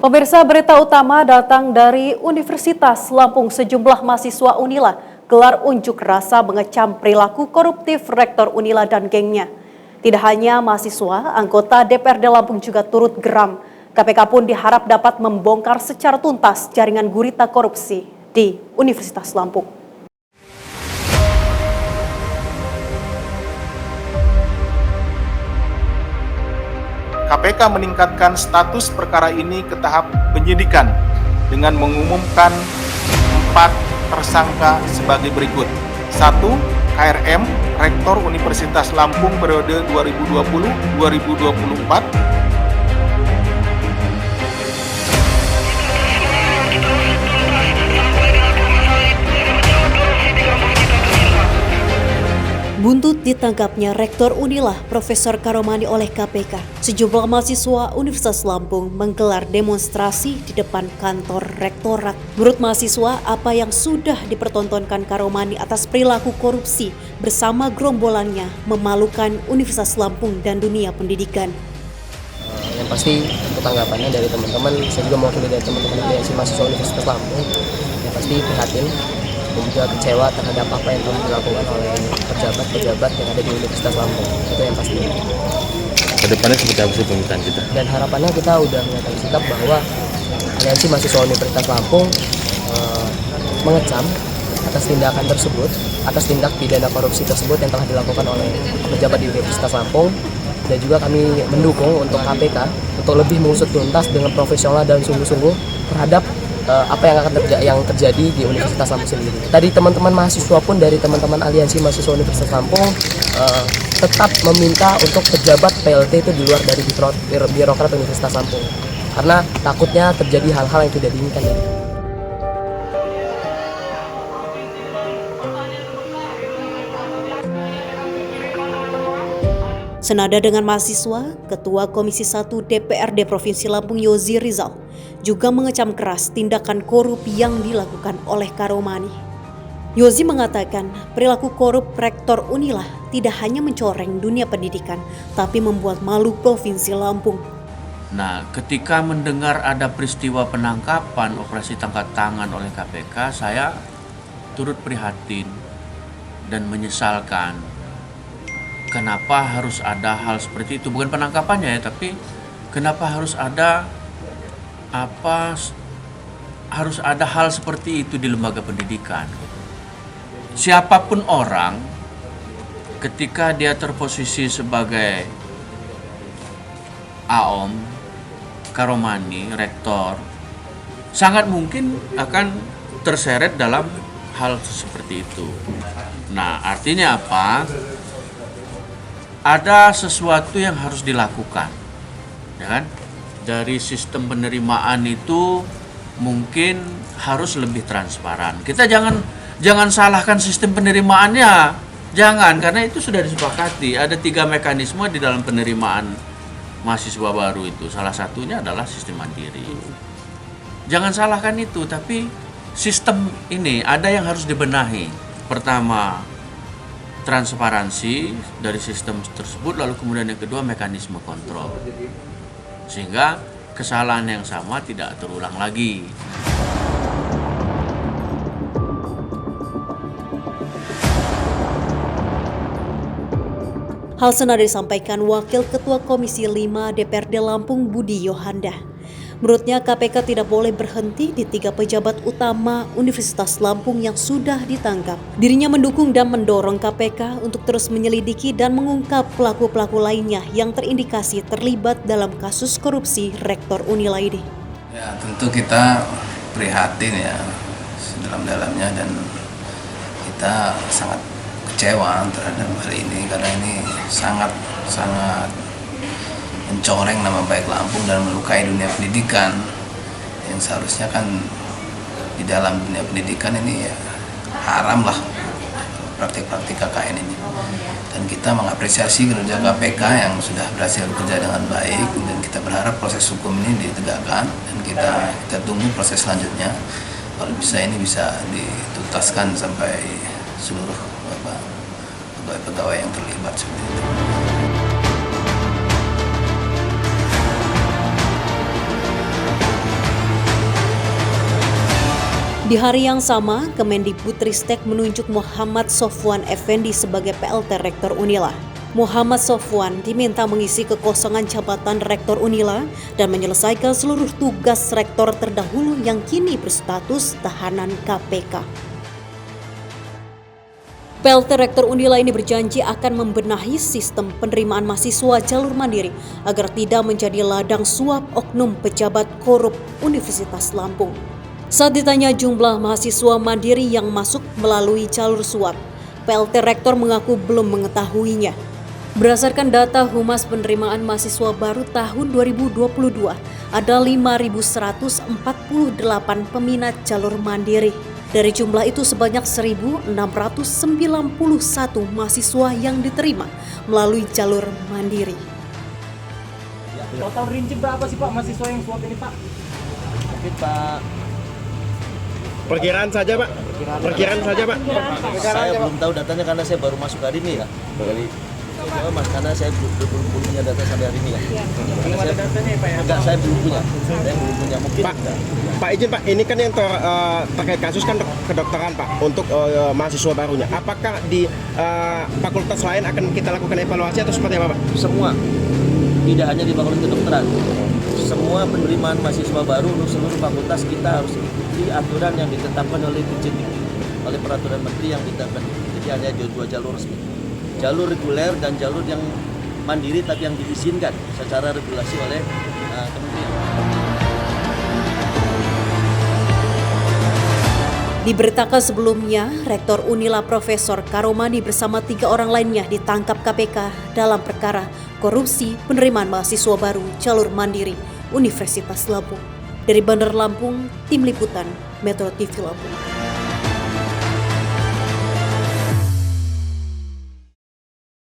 Pemirsa, berita utama datang dari Universitas Lampung. Sejumlah mahasiswa Unila gelar unjuk rasa mengecam perilaku koruptif Rektor Unila dan gengnya. Tidak hanya mahasiswa, anggota DPRD Lampung juga turut geram. KPK pun diharap dapat membongkar secara tuntas jaringan gurita korupsi di Universitas Lampung. KPK meningkatkan status perkara ini ke tahap penyidikan dengan mengumumkan 4 tersangka sebagai berikut. 1. KRM, Rektor Universitas Lampung periode 2020-2024. Buntut ditangkapnya Rektor Unila, Profesor Karomani oleh KPK. Sejumlah mahasiswa Universitas Lampung menggelar demonstrasi di depan kantor rektorat. Menurut mahasiswa, apa yang sudah dipertontonkan Karomani atas perilaku korupsi bersama gerombolannya memalukan Universitas Lampung dan dunia pendidikan. Yang pasti untuk tanggapannya dari teman-teman, saya juga mewakili dari teman-teman aliansi mahasiswa Universitas Lampung, yang pasti prihatin dan juga kecewa terhadap apa yang telah dilakukan oleh pejabat-pejabat yang ada di Universitas Lampung. Itu yang pasti. Kedepannya seperti apa sih pemikiran kita? Dan harapannya kita udah menyatakan sikap bahwa aliansi mahasiswa Universitas Lampung mengecam atas tindakan tersebut, atas tindak pidana korupsi tersebut yang telah dilakukan oleh pejabat di Universitas Lampung. Dan juga kami mendukung untuk KPK untuk lebih mengusut tuntas dengan profesional dan sungguh-sungguh terhadap apa yang terjadi di Universitas Lampung sendiri. Tadi teman-teman mahasiswa pun dari teman-teman aliansi mahasiswa Universitas Lampung tetap meminta untuk pejabat PLT itu di luar dari birokrat Universitas Lampung, karena takutnya terjadi hal-hal yang tidak diinginkan. Senada dengan mahasiswa, Ketua Komisi 1 DPRD Provinsi Lampung Yozi Rizal juga mengecam keras tindakan korup yang dilakukan oleh Karomani. Yozi mengatakan perilaku korup Rektor Unila tidak hanya mencoreng dunia pendidikan, tapi membuat malu Provinsi Lampung. Nah, ketika mendengar ada peristiwa penangkapan operasi tangkap tangan oleh KPK, saya turut prihatin dan menyesalkan. Kenapa harus ada hal seperti itu? Bukan penangkapannya ya, tapi kenapa harus ada hal seperti itu di lembaga pendidikan? Siapapun orang, ketika dia terposisi sebagai AOM, Karomani, rektor, sangat mungkin akan terseret dalam hal seperti itu. Nah, artinya apa? Ada sesuatu yang harus dilakukan, ya kan? Dari sistem penerimaan itu mungkin harus lebih transparan. Kita jangan salahkan sistem penerimaannya, jangan, karena itu sudah disepakati. Ada 3 mekanisme di dalam penerimaan mahasiswa baru itu. Salah satunya adalah sistem mandiri. Jangan salahkan itu, tapi sistem ini ada yang harus dibenahi. Pertama, transparansi dari sistem tersebut, lalu kemudian yang kedua mekanisme kontrol, sehingga kesalahan yang sama tidak terulang lagi. Hal senada disampaikan Wakil Ketua Komisi 5 DPRD Lampung Budi Yohanda. Menurutnya KPK tidak boleh berhenti di 3 pejabat utama Universitas Lampung yang sudah ditangkap. Dirinya mendukung dan mendorong KPK untuk terus menyelidiki dan mengungkap pelaku-pelaku lainnya yang terindikasi terlibat dalam kasus korupsi Rektor Unila ini. Ya, tentu kita prihatin ya sedalam-dalamnya, dan kita sangat kecewa terhadap hal ini karena ini sangat mencoreng nama baik Lampung dan melukai dunia pendidikan yang seharusnya kan di dalam dunia pendidikan ini ya haram lah praktik-praktik KKN ini. Dan kita mengapresiasi kinerja KPK yang sudah berhasil bekerja dengan baik, dan kita berharap proses hukum ini ditegakkan, dan kita tunggu proses selanjutnya. Kalau ini bisa dituntaskan sampai seluruh pegawai yang terlibat seperti itu. Di hari yang sama, Kemendikbudristek menunjuk Muhammad Sofwan Effendi sebagai PLT Rektor Unila. Muhammad Sofwan diminta mengisi kekosongan jabatan Rektor Unila dan menyelesaikan seluruh tugas rektor terdahulu yang kini berstatus tahanan KPK. PLT Rektor Unila ini berjanji akan membenahi sistem penerimaan mahasiswa jalur mandiri agar tidak menjadi ladang suap oknum pejabat korup Universitas Lampung. Saat ditanya jumlah mahasiswa mandiri yang masuk melalui jalur suap, PLT Rektor mengaku belum mengetahuinya. Berdasarkan data Humas Penerimaan Mahasiswa Baru tahun 2022, ada 5.148 peminat jalur mandiri. Dari jumlah itu sebanyak 1.691 mahasiswa yang diterima melalui jalur mandiri. Total rinci berapa sih Pak mahasiswa yang swab ini Pak? Mungkin Pak, Perkiraan saja Pak. Saya belum tahu datanya karena saya baru masuk hari ini ya. Mas, karena saya belum punya data sampai hari ini ya. Belum ada datanya ya Pak ya? Enggak, saya belum punya. Mungkin Pak izin Pak, ini kan yang terkait kasus kan kedokteran Pak untuk mahasiswa barunya. Apakah di fakultas lain akan kita lakukan evaluasi atau seperti apa Pak? semua, tidak hanya di fakultas kedokteran. Semua penerimaan mahasiswa baru untuk seluruh fakultas kita harus ikuti aturan yang ditetapkan oleh Kemendikbud, oleh peraturan menteri yang ditetapkan. Jadi hanya dua jalur resmi. Jalur reguler dan jalur yang mandiri tapi yang diizinkan secara regulasi oleh kementerian. Diberitakan sebelumnya, Rektor Unila Profesor Karomani bersama 3 orang lainnya ditangkap KPK dalam perkara korupsi penerimaan mahasiswa baru jalur mandiri Universitas Lampung. Dari Bandar Lampung, Tim Liputan Metro TV Lampung.